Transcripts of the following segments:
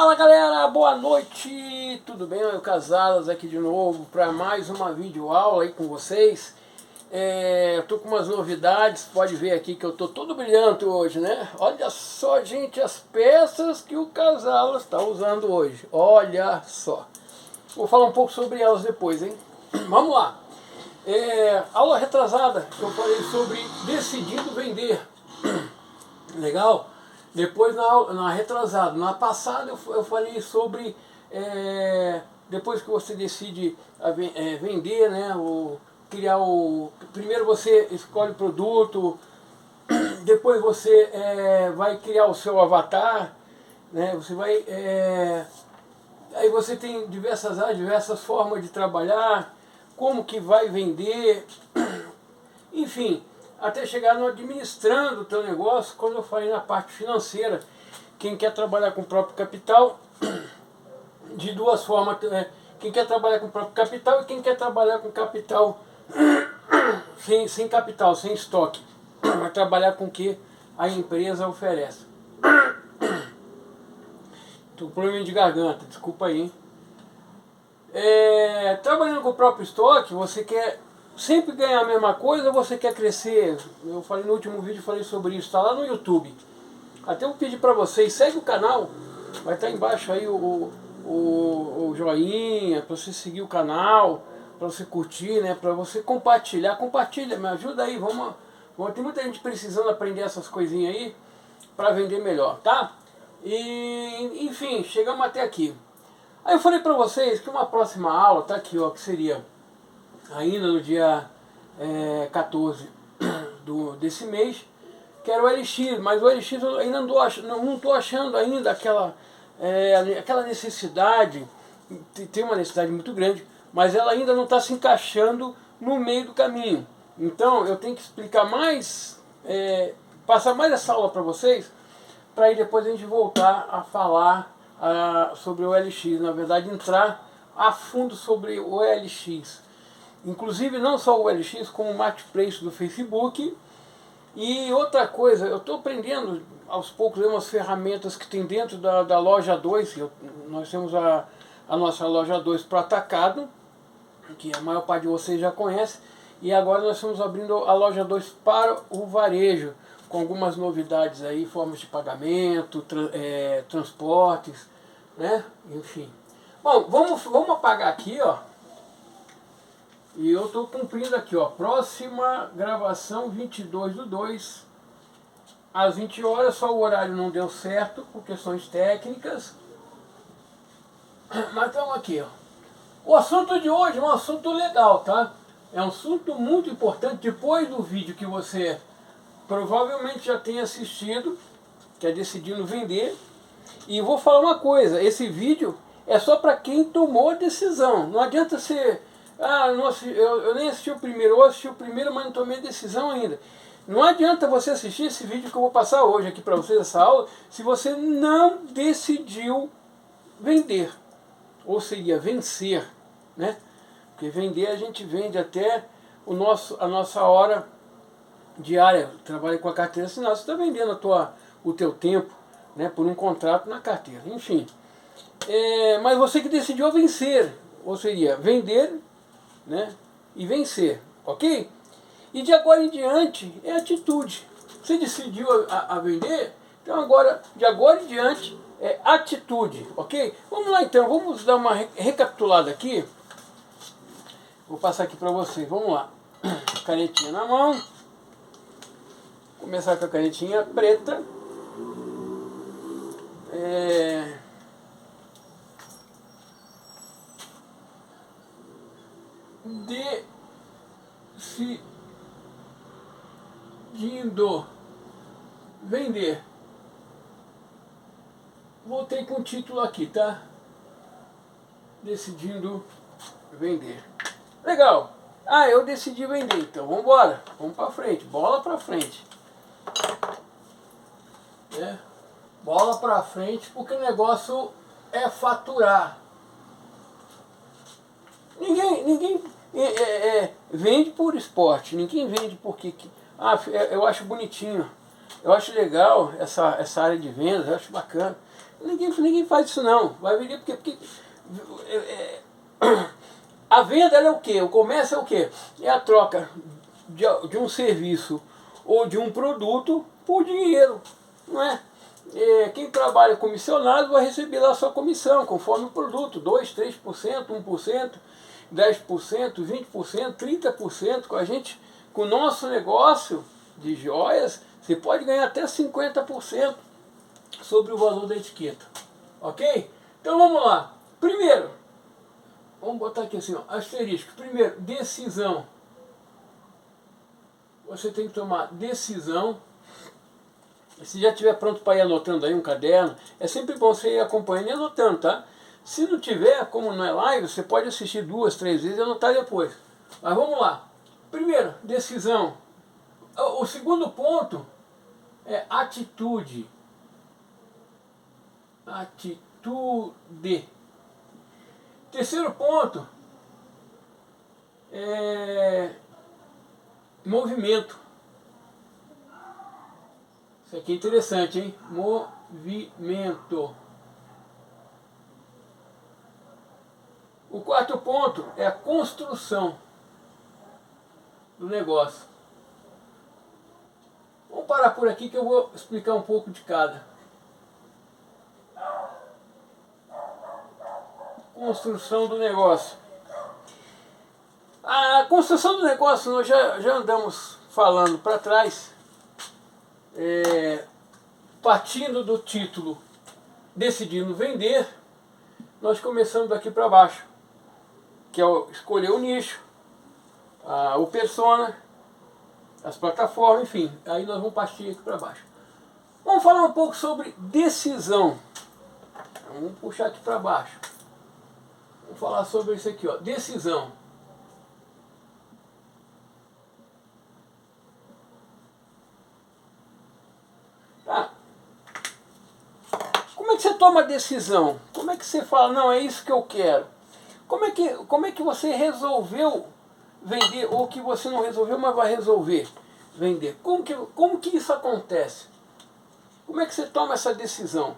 Fala galera, boa noite, tudo bem? Eu Casalas aqui de novo para mais uma videoaula aí com vocês. Eu tô com umas novidades, pode ver aqui que eu tô todo brilhante hoje, né? Olha só, gente, as peças que o Casalas está usando hoje, olha só. Vou falar um pouco sobre elas depois, hein? Vamos lá. Aula retrasada, eu falei sobre decidindo vender. Legal? Depois na retrasada, na passada eu falei sobre depois que você decide vender, né, primeiro você escolhe o produto, depois você vai criar o seu avatar, né, você vai aí você tem diversas formas de trabalhar, como que vai vender, enfim, até chegar no administrando o teu negócio, quando eu falei na parte financeira. Quem quer trabalhar com o próprio capital, de duas formas, quem quer trabalhar com o próprio capital e quem quer trabalhar com capital, sem capital, sem estoque, vai trabalhar com o que a empresa oferece. Estou com problema de garganta, desculpa aí. Trabalhando com o próprio estoque, você quer sempre ganhar a mesma coisa ou você quer crescer? Eu falei no último vídeo, falei sobre isso, está lá no YouTube. Até eu pedi para vocês, segue o canal, vai estar embaixo aí o joinha, para você seguir o canal, para você curtir, né, para você compartilhar, me ajuda aí, vamos, tem muita gente precisando aprender essas coisinhas aí, para vender melhor, tá? E, enfim, chegamos até aqui. Aí eu falei para vocês que uma próxima aula, tá aqui ó, que seria ainda no dia 14 desse mês, que era o LX, mas o LX eu ainda não estou achando ainda aquela necessidade, tem uma necessidade muito grande, mas ela ainda não está se encaixando no meio do caminho. Então eu tenho que explicar mais, passar mais essa aula para vocês, para aí depois a gente voltar a falar sobre o LX, na verdade entrar a fundo sobre o LX. Inclusive não só o LX, como o Marketplace do Facebook. E outra coisa, eu estou aprendendo aos poucos umas ferramentas que tem dentro da loja 2. Nós temos a nossa loja 2 para o atacado, que a maior parte de vocês já conhece. E agora nós estamos abrindo a loja 2 para o varejo, com algumas novidades aí, formas de pagamento, transportes, né? Enfim. Bom, vamos apagar aqui, ó. E eu estou cumprindo aqui, ó, próxima gravação 22/2, às 20 horas, só o horário não deu certo por questões técnicas. Mas estamos aqui, ó. O assunto de hoje é um assunto legal, tá? É um assunto muito importante, depois do vídeo que você provavelmente já tenha assistido, que é decidindo vender. E vou falar uma coisa, esse vídeo é só para quem tomou a decisão. Não adianta ser... eu nem assisti o primeiro, eu assisti o primeiro, mas não tomei decisão ainda. Não adianta você assistir esse vídeo que eu vou passar hoje aqui para vocês, essa aula, se você não decidiu vender, ou seria vencer, né? Porque vender a gente vende até a nossa hora diária. Trabalha com a carteira assinada, você está vendendo o teu tempo, né, por um contrato na carteira, enfim. Mas você que decidiu vencer, ou seria vender, né, e vencer, ok? E de agora em diante é atitude. Você decidiu a vender, então agora, de agora em diante é atitude, ok? Vamos lá então, vamos dar uma recapitulada aqui. Vou passar aqui para vocês, vamos lá. Canetinha na mão. Começar com a canetinha preta. Decidindo vender. Voltei com o título aqui, tá? Decidindo vender. Legal. Eu decidi vender, então vamos embora. Vamos pra frente, bola pra frente. Bola pra frente, porque o negócio é faturar. Ninguém vende por esporte, ninguém vende porque eu acho bonitinho, eu acho legal essa área de vendas, eu acho bacana. Ninguém faz isso não. Vai vender porque a venda ela é o quê? O comércio é o quê? É a troca de um serviço ou de um produto por dinheiro, não é? Quem trabalha comissionado vai receber lá a sua comissão, conforme o produto, 2%, 3%, 1%, 10%, 20%, 30%. Com a gente, com o nosso negócio de joias, você pode ganhar até 50% sobre o valor da etiqueta. Ok? Então vamos lá. Primeiro, vamos botar aqui assim, ó, asterisco. Primeiro, decisão. Você tem que tomar decisão. Se já estiver pronto para ir anotando aí um caderno, é sempre bom você ir acompanhando e anotando, tá? Se não tiver, como não é live, você pode assistir 2, 3 vezes e anotar depois. Mas vamos lá. Primeiro, decisão. O segundo ponto é atitude. Atitude. Terceiro ponto é movimento. Isso aqui é interessante, hein? Movimento. O quarto ponto é a construção do negócio. Vamos parar por aqui que eu vou explicar um pouco de cada. Construção do negócio. A construção do negócio nós já andamos falando para trás, partindo do título Decidindo Vender, nós começamos daqui para baixo, que é escolher o nicho, o persona, as plataformas, enfim, aí nós vamos partir aqui para baixo. Vamos falar um pouco sobre decisão. Vamos puxar aqui para baixo. Vamos falar sobre isso aqui, ó, decisão. Tá? Como é que você toma a decisão? Como é que você fala, não, é isso que eu quero? Como é que você resolveu vender, ou que você não resolveu, mas vai resolver vender? Como que isso acontece? Como é que você toma essa decisão?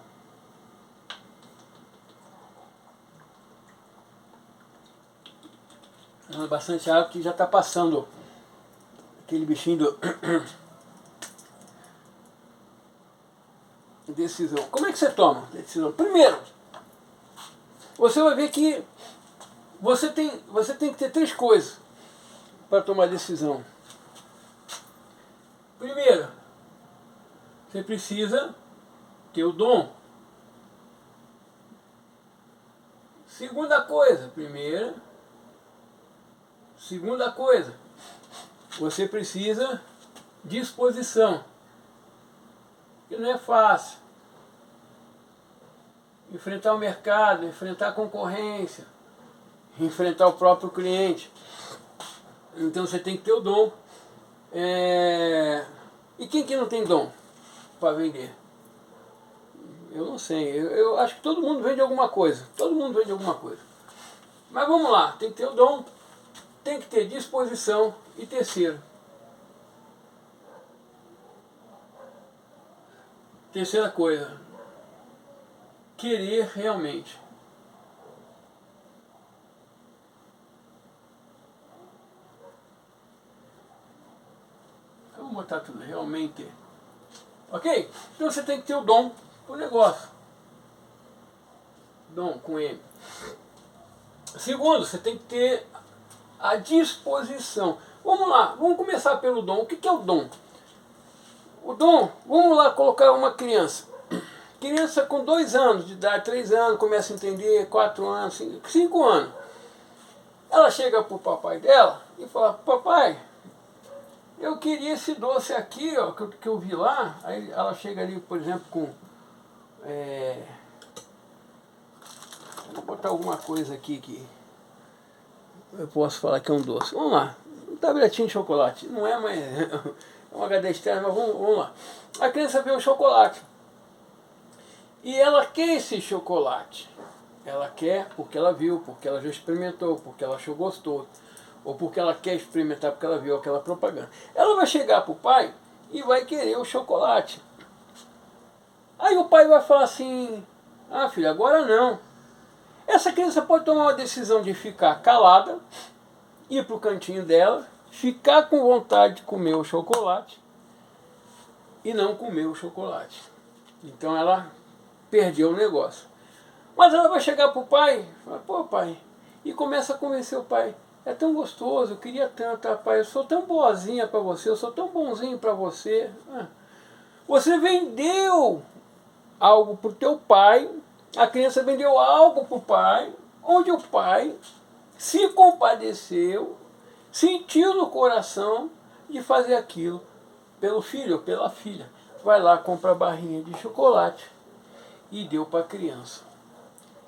Bastante água que já está passando aquele bichinho do decisão. Como é que você toma decisão? Primeiro, você vai ver que você tem que ter 3 coisas para tomar decisão. Primeiro, você precisa ter o dom. Segunda coisa, você precisa de disposição. Que não é fácil. Enfrentar o mercado, enfrentar a concorrência, enfrentar o próprio cliente. Então você tem que ter o dom. E quem que não tem dom para vender? Eu não sei. Eu acho que todo mundo vende alguma coisa. Todo mundo vende alguma coisa. Mas vamos lá. Tem que ter o dom, tem que ter disposição. E terceira coisa, querer realmente. Vamos botar tudo realmente. Ok? Então você tem que ter o dom pro negócio. Dom com M. Segundo, você tem que ter a disposição. Vamos lá, vamos começar pelo dom. O que é o dom? O dom, vamos lá colocar uma criança. Criança com 2 anos de idade, 3 anos, começa a entender, 4 anos, 5 anos. Ela chega pro papai dela e fala, papai, eu queria esse doce aqui, ó, que eu vi lá. Aí ela chega ali, por exemplo, com... vou botar alguma coisa aqui que eu posso falar que é um doce. Vamos lá, um tabletinho de chocolate. Não é, mas é um HD externo, mas vamos lá. A criança vê o chocolate. E ela quer esse chocolate. Ela quer porque ela viu, porque ela já experimentou, porque ela achou gostoso. Ou porque ela quer experimentar porque ela viu aquela propaganda. Ela vai chegar para o pai e vai querer o chocolate. Aí o pai vai falar assim, Ah, filho, agora não. Essa criança pode tomar uma decisão de ficar calada, ir para o cantinho dela, ficar com vontade de comer o chocolate e não comer o chocolate. Então ela perdeu o negócio. Mas ela vai chegar para o pai, fala, pô pai, e começa a convencer o pai. É tão gostoso, eu queria tanto, pai, eu sou tão boazinha para você, eu sou tão bonzinho para você. Você vendeu algo para o teu pai, a criança vendeu algo para o pai, onde o pai se compadeceu, sentiu no coração de fazer aquilo pelo filho ou pela filha. Vai lá, compra a barrinha de chocolate e deu para a criança.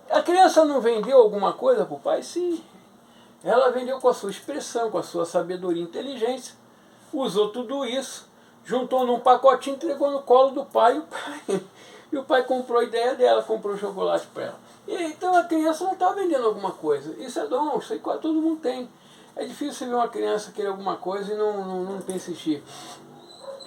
A criança não vendeu alguma coisa para o pai? Sim. Ela vendeu com a sua expressão, com a sua sabedoria e inteligência, usou tudo isso, juntou num pacotinho, entregou no colo do pai e o pai comprou a ideia dela, comprou o chocolate para ela. E, então a criança não está vendendo alguma coisa. Isso é dom, isso aí quase todo mundo tem. É difícil você ver uma criança querer alguma coisa e não persistir.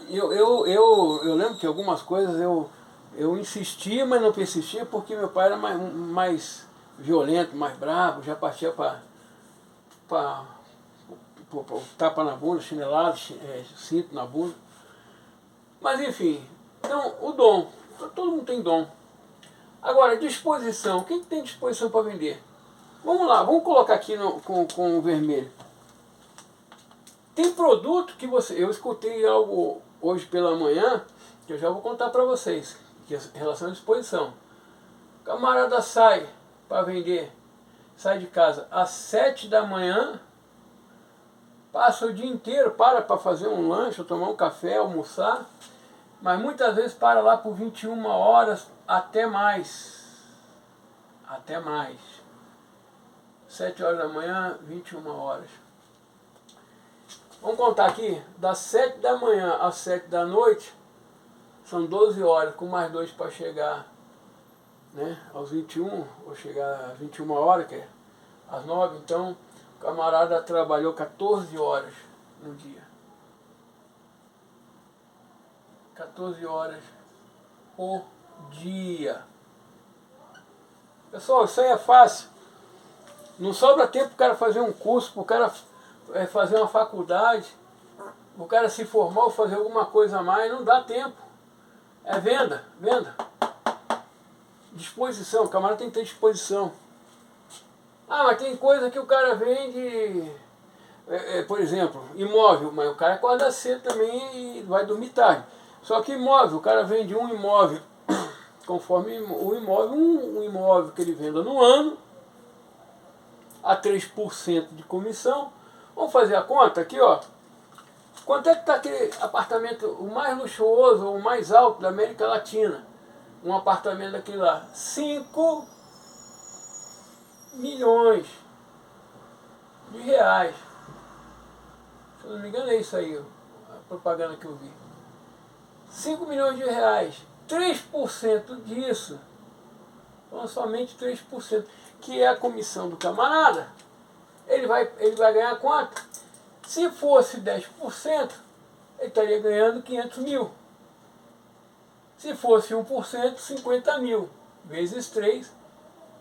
Eu lembro que algumas coisas eu insistia, mas não persistia porque meu pai era mais violento, mais bravo, já partia para tapa na bunda, chinelado, cinto na bunda. Mas enfim, então o dom, todo mundo tem dom. Agora, disposição, quem tem disposição para vender? Vamos lá, vamos colocar aqui com o vermelho. Tem produto que eu escutei algo hoje pela manhã, que eu já vou contar para vocês, que é em relação à disposição. O camarada sai para vender, sai de casa às 7 da manhã, passa o dia inteiro, para fazer um lanche, tomar um café, almoçar, mas muitas vezes para lá por 21 horas, até mais. Até mais. 7 horas da manhã, 21 horas. Vamos contar aqui, das 7 da manhã às 7 da noite, são 12 horas, com mais 2 para chegar, né, aos 21, ou chegar às 21 horas, que é às 9, então o camarada trabalhou 14 horas no dia. 14 horas por dia. Pessoal, isso aí é fácil. Não sobra tempo para o cara fazer um curso, para o cara fazer uma faculdade, o cara se formar ou fazer alguma coisa a mais, não dá tempo. É venda, venda. Disposição, o camarada tem que ter disposição. Ah, mas tem coisa que o cara vende, por exemplo, imóvel, mas o cara acorda cedo também e vai dormir tarde. Só que imóvel, o cara vende um imóvel, conforme o imóvel, um imóvel que ele venda no ano, a 3% de comissão. Vamos fazer a conta aqui, ó. Quanto é que está aquele apartamento, o mais luxuoso, o mais alto da América Latina? Um apartamento daquele lá. 5 milhões de reais. Se eu não me engano é isso aí, a propaganda que eu vi. 5 milhões de reais. 3% disso, então somente 3%, que é a comissão do camarada. Ele vai ganhar quanto? Se fosse 10%, ele estaria ganhando 500 mil. Se fosse 1%, 50 mil. Vezes 3,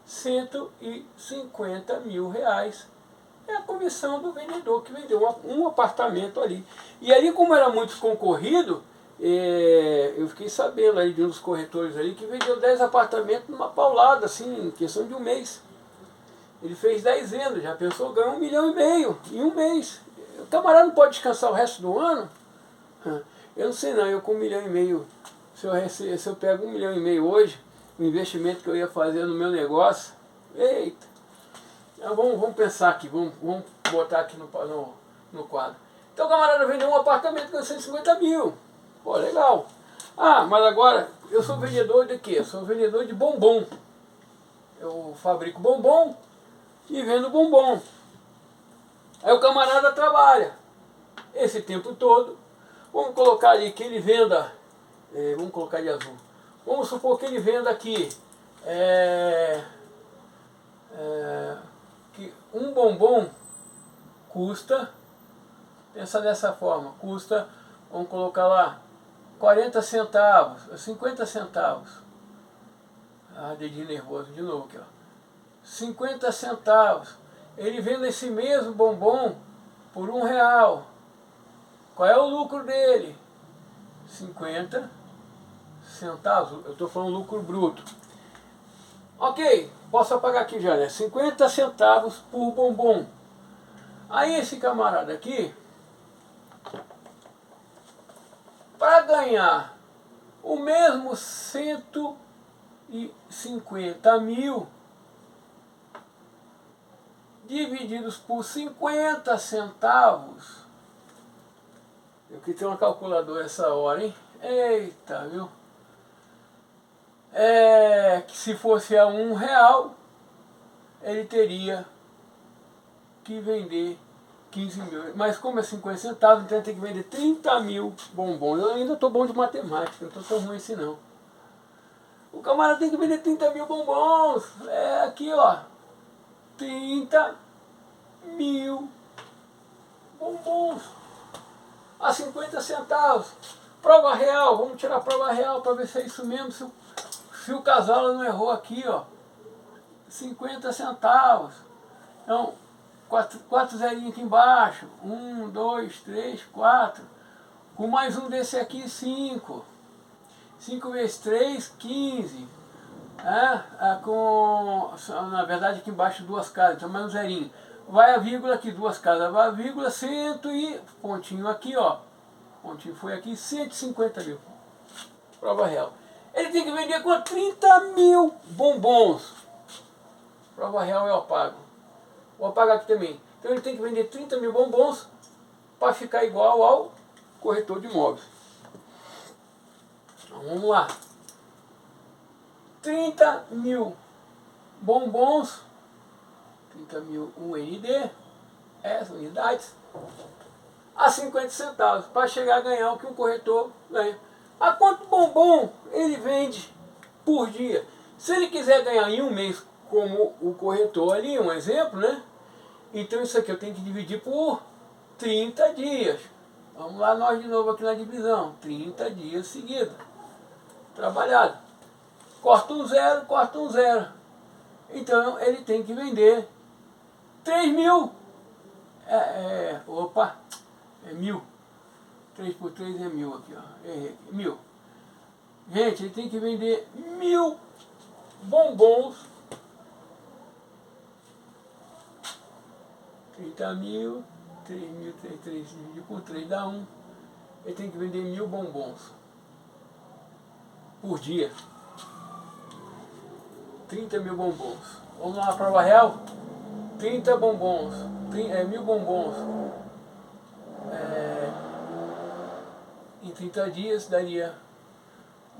150 mil reais. É a comissão do vendedor que vendeu um apartamento ali. E ali, como era muito concorrido, eu fiquei sabendo aí de um dos corretores ali que vendeu 10 apartamentos numa paulada, assim, em questão de um mês. Ele fez 10 vendas, já pensou, ganhou 1,5 milhão em um mês. O camarada não pode descansar o resto do ano? Eu não sei não, eu com 1,5 milhão, se eu pego 1,5 milhão hoje, o investimento que eu ia fazer no meu negócio, eita. Então, vamos pensar aqui, vamos botar aqui no quadro. Então o camarada vendeu um apartamento com 150 mil. Pô, legal. Ah, mas agora eu sou vendedor de quê? Eu sou vendedor de bombom. Eu fabrico bombom e vendo bombom. Aí o camarada trabalha esse tempo todo. Vamos colocar ali que ele venda, vamos colocar de azul. Vamos supor que ele venda aqui que um bombom custa, pensa dessa forma, custa, vamos colocar lá, 40 centavos, 50 centavos. Ah, dedinho nervoso de novo aqui, ó. 50 centavos. Ele vende esse mesmo bombom por R$1. Qual é o lucro dele? 50 centavos. Eu estou falando lucro bruto. Ok, posso apagar aqui já, né? 50 centavos por bombom. Aí esse camarada aqui, para ganhar o mesmo 150 mil divididos por 50 centavos. Eu que tenho uma calculadora essa hora, hein? Eita, viu? Que se fosse a R$1, ele teria que vender 15 mil. Mas como é 50 centavos, então ele tem que vender 30 mil bombons. Eu ainda estou bom de matemática, não estou tão ruim assim não. O camarada tem que vender 30 mil bombons. É aqui, ó. 30 mil bombons a 50 centavos. Prova real, vamos tirar a prova real para ver se é isso mesmo. Se o casal não errou aqui, ó. 50 centavos. Então, 4 zerinhos aqui embaixo. 1, 2, 3, 4. Com mais um desse aqui, 5. 5 vezes 3, 15. Na verdade aqui embaixo 2 casas, então mais um zerinho. Vai a vírgula aqui, 2 casas, vai a vírgula, pontinho aqui, ó. Pontinho foi aqui, 150 mil. Prova real. Ele tem que vender com 30 mil bombons. Prova real eu apago. Vou apagar aqui também. Então ele tem que vender 30 mil bombons para ficar igual ao corretor de imóveis. Então, vamos lá. 30 mil bombons, 30 mil UND, essas unidades, a 50 centavos, para chegar a ganhar o que um corretor ganha. A quanto bombom ele vende por dia? Se ele quiser ganhar em um mês, como o corretor ali, um exemplo, né? Então isso aqui eu tenho que dividir por 30 dias. Vamos lá nós de novo aqui na divisão. 30 dias seguidos. Trabalhado. Corta um zero, corta um zero. Então ele tem que vender 3 mil. Opa, é 1000. 3 por 3 é 1000 aqui, ó. 1000. Gente, ele tem que vender 1000 bombons. 30 mil, 3 mil, 3 dividido por 3 dá 1. Ele tem que vender 1000 bombons por dia. 30 mil bombons. Vamos lá, prova real? 30 bombons. 1000 bombons. Em 30 dias daria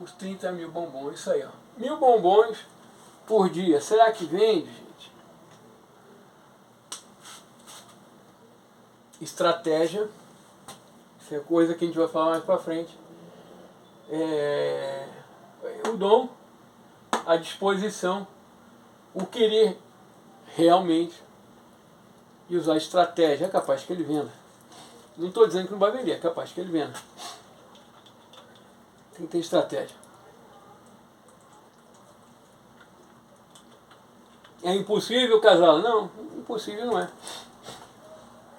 os 30 mil bombons. Isso aí, ó. 1000 bombons por dia. Será que vende, gente? Estratégia. Isso é coisa que a gente vai falar mais pra frente. O dom, a disposição, o querer realmente e usar estratégia. É capaz que ele venda. Não estou dizendo que não vai vender, é capaz que ele venda. Tem que ter estratégia. É impossível, casal? Não, impossível não é.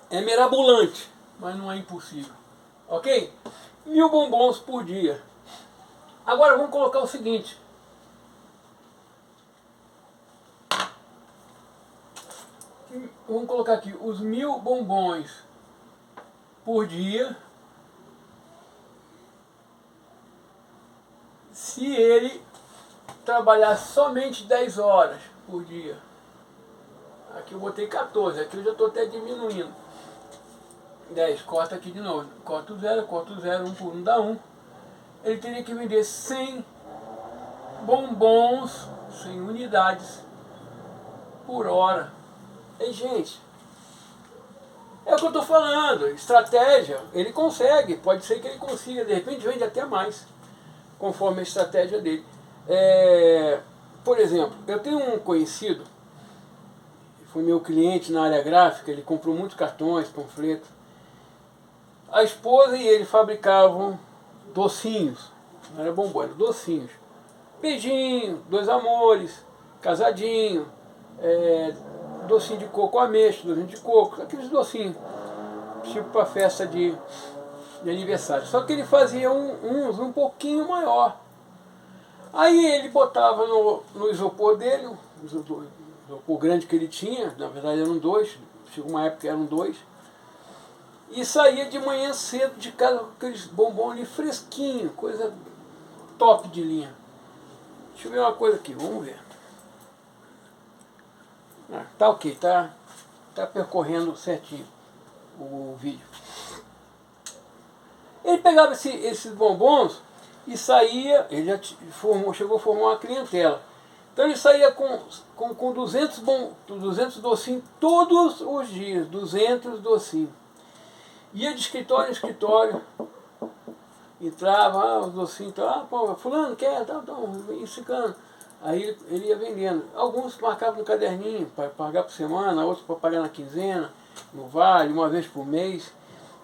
É mirabolante, mas não é impossível. Ok? 1000 bombons por dia. Agora vamos colocar o seguinte. Vamos colocar aqui os 1000 bombons por dia. Se ele trabalhar somente 10 horas por dia. Aqui eu botei 14, aqui eu já estou até diminuindo. 10, corta aqui de novo. Corta o 0, 1 por 1 dá 1. Ele teria que vender 100 bombons, 100 unidades por hora. E, gente, é o que eu estou falando. Estratégia, ele consegue. Pode ser que ele consiga. De repente vende até mais, conforme a estratégia dele. Por exemplo, eu tenho um conhecido, foi meu cliente na área gráfica, ele comprou muitos cartões, panfletos. A esposa e ele fabricavam docinhos, não era bombom, era docinhos. beijinho, dois amores, casadinho, docinho de coco ameixa, docinho de coco, aqueles docinhos, tipo para festa de aniversário. Só que ele fazia uns um pouquinho maior. Aí ele botava no isopor dele, o isopor grande que ele tinha, na verdade eram dois, chegou uma época que eram dois, e saía de manhã cedo de casa com aqueles bombons ali fresquinho, coisa top de linha. Deixa eu ver uma coisa aqui, vamos ver. Tá ok, tá percorrendo certinho o vídeo. Ele pegava esses bombons e saía, ele já chegou a formar uma clientela. Então ele saía com 200 docinhos todos os dias, 200 docinhos. Ia de escritório em escritório, entrava, os docinhos, pô, fulano quer, ciclano. Aí ele ia vendendo. Alguns marcavam no caderninho para pagar por semana, outros para pagar na quinzena, no vale, uma vez por mês.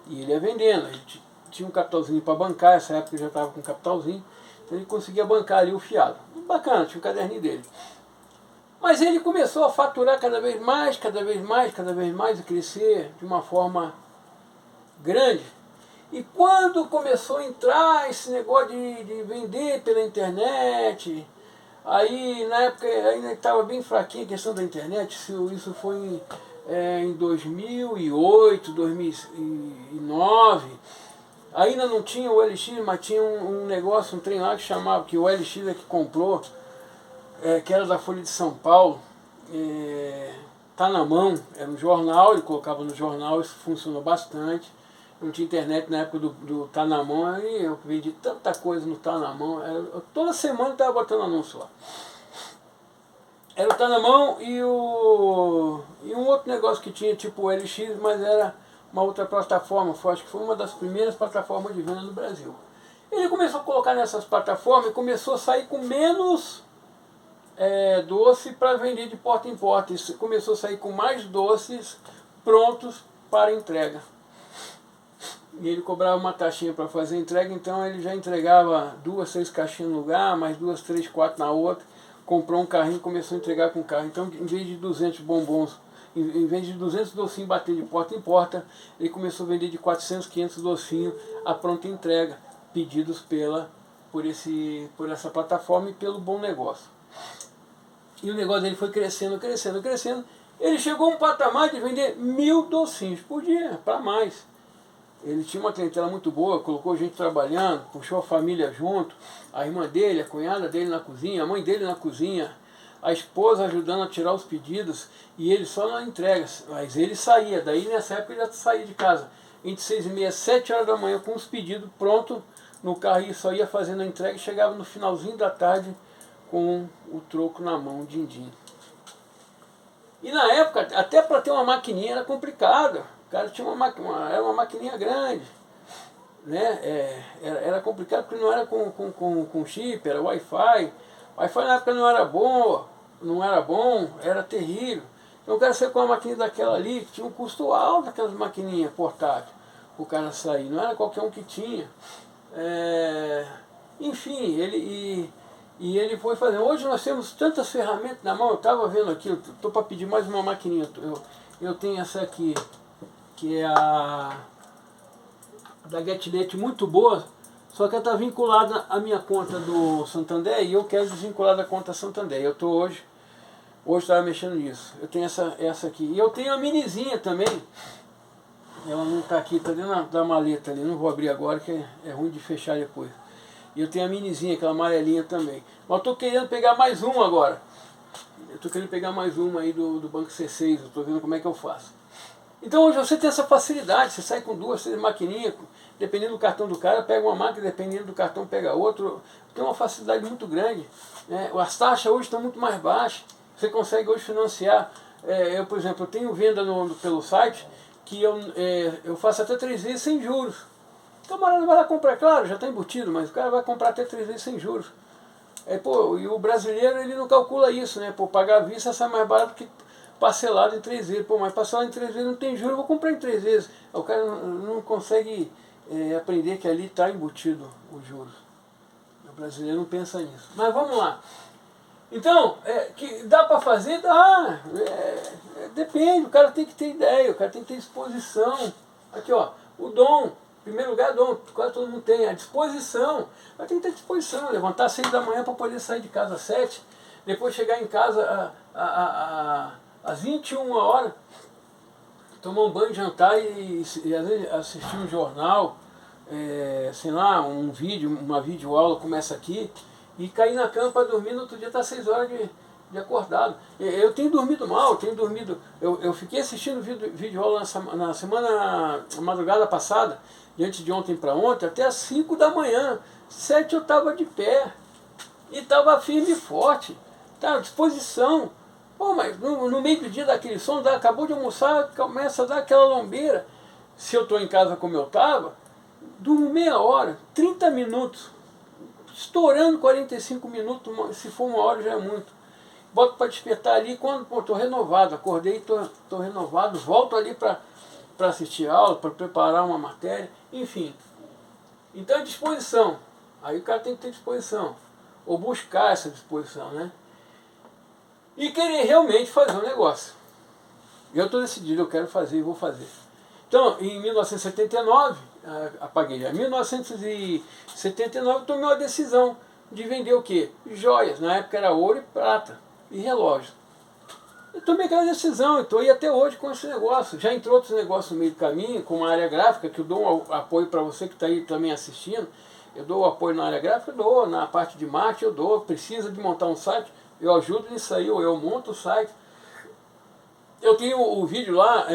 E ele ia vendendo. Ele tinha um capitalzinho para bancar, essa época eu já estava com um capitalzinho. Então ele conseguia bancar ali o fiado. Bacana, tinha o caderninho dele. Mas ele começou a faturar cada vez mais, e crescer de uma forma grande. E quando começou a entrar esse negócio de vender pela internet, aí na época ainda estava bem fraquinha a questão da internet, isso foi em 2008, 2009, ainda não tinha o LX, mas tinha um negócio, um trem lá que chamava, que o LX é que comprou, que era da Folha de São Paulo, Tá na Mão, era um jornal, ele colocava no jornal, isso funcionou bastante. Não tinha internet na época do Tá na Mão, aí eu vendi tanta coisa no Tá na Mão, toda semana eu estava botando anúncio lá. Era o Tá na Mão e um outro negócio que tinha, tipo o LX, mas era uma outra plataforma, acho que foi uma das primeiras plataformas de venda no Brasil. Ele começou a colocar nessas plataformas e começou a sair com menos doce para vender de porta em porta. Isso começou a sair com mais doces prontos para entrega. E ele cobrava uma taxinha para fazer a entrega, então ele já entregava 2, 3 caixinhas no lugar, mais 2, 3, 4 na outra. Comprou um carrinho e começou a entregar com o carro. Então, em vez de 200 bombons, em vez de 200 docinhos bater de porta em porta, ele começou a vender de 400, 500 docinhos a pronta entrega, pedidos por essa plataforma e pelo bom negócio. E o negócio dele foi crescendo, crescendo, crescendo. Ele chegou a um patamar de vender 1000 docinhos por dia, para mais. Ele tinha uma clientela muito boa, colocou gente trabalhando, puxou a família junto, a irmã dele, a cunhada dele na cozinha, a mãe dele na cozinha, a esposa ajudando a tirar os pedidos e ele só na entrega. Mas ele saía, daí nessa época ele já saía de casa, entre 6h30 e 7 horas da manhã com os pedidos prontos no carro e só ia fazendo a entrega e chegava no finalzinho da tarde com o troco na mão, din-din. E na época, até para ter uma maquininha era complicado. O cara tinha era uma maquininha grande, né? Era complicado porque não era com chip, era Wi-Fi. Wi-Fi na época não era bom, era terrível. Então o cara saiu com uma maquininha daquela ali, que tinha um custo alto, aquelas maquininhas portáteis, o cara sair, não era qualquer um que tinha. Enfim, ele foi fazendo. Hoje nós temos tantas ferramentas na mão, eu estava vendo aqui, eu estou para pedir mais uma maquininha. Eu tenho essa aqui, que é a da GetNet, muito boa, só que ela está vinculada à minha conta do Santander e eu quero desvincular da conta Santander. Eu estou hoje estava mexendo nisso. Eu tenho essa aqui. E eu tenho a minizinha também. Ela não está aqui, está dentro da maleta ali. Não vou abrir agora, que é ruim de fechar depois. E eu tenho a minizinha, aquela amarelinha também. Mas eu estou querendo pegar mais uma agora. Eu estou querendo pegar mais uma aí do Banco C6. Eu estou vendo como é que eu faço. Então hoje você tem essa facilidade, você sai com 2, 3 maquininhas, dependendo do cartão do cara, pega uma máquina, dependendo do cartão pega outro. Tem uma facilidade muito grande, né? As taxas hoje estão muito mais baixas, você consegue hoje financiar. Eu, por exemplo, eu tenho venda pelo site, que eu faço até 3 vezes sem juros. O camarada vai lá comprar, claro, já está embutido, mas o cara vai comprar até 3 vezes sem juros. E o brasileiro ele não calcula isso, né? Pagar à vista sai mais barato que parcelado em 3 vezes. Mas parcelado em 3 vezes não tem juros, eu vou comprar em 3 vezes. O cara não consegue aprender que ali está embutido os juros. brasileiro não pensa nisso. Mas vamos lá. Então, que dá para fazer? Dá. Depende, o cara tem que ter ideia, o cara tem que ter disposição. Aqui, ó, o dom. Em primeiro lugar, dom, quase todo mundo tem. A disposição. Mas tem que ter disposição. Levantar às 6 da manhã para poder sair de casa às 7. Depois chegar em casa às 21 horas. Tomar um banho, jantar e às vezes assistir um jornal. Sei lá, um vídeo, uma videoaula começa aqui. E cair na cama para dormir, no outro dia está 6 horas de acordado. Eu tenho dormido mal, eu fiquei assistindo videoaula na madrugada passada, de antes de ontem para ontem, até às 5 da manhã. 7 eu estava de pé. E estava firme e forte. Tá, à disposição. Pô, mas no meio do dia daquele sono, acabou de almoçar, começa a dar aquela lombeira. Se eu estou em casa como eu estava, durmo meia hora, 30 minutos. Estourando 45 minutos, se for uma hora já é muito. Boto para despertar ali, quando estou renovado, acordei, estou renovado, volto ali para assistir aula, para preparar uma matéria, enfim. Então, disposição. Aí o cara tem que ter disposição. Ou buscar essa disposição, né? E querer realmente fazer um negócio. Eu estou decidido, eu quero fazer e vou fazer. Então, em 1979, apaguei já, em 1979 eu tomei uma decisão de vender o quê? Joias, na época era ouro e prata, e relógio. Eu tomei aquela decisão, estou aí até hoje com esse negócio. Já entrou outros negócios no meio do caminho, como a área gráfica, que eu dou um apoio para você que está aí também assistindo. Eu dou apoio na área gráfica, eu dou, na parte de marketing eu dou, precisa de montar um site, eu ajudo nisso aí, eu monto o site. Eu tenho o vídeo lá,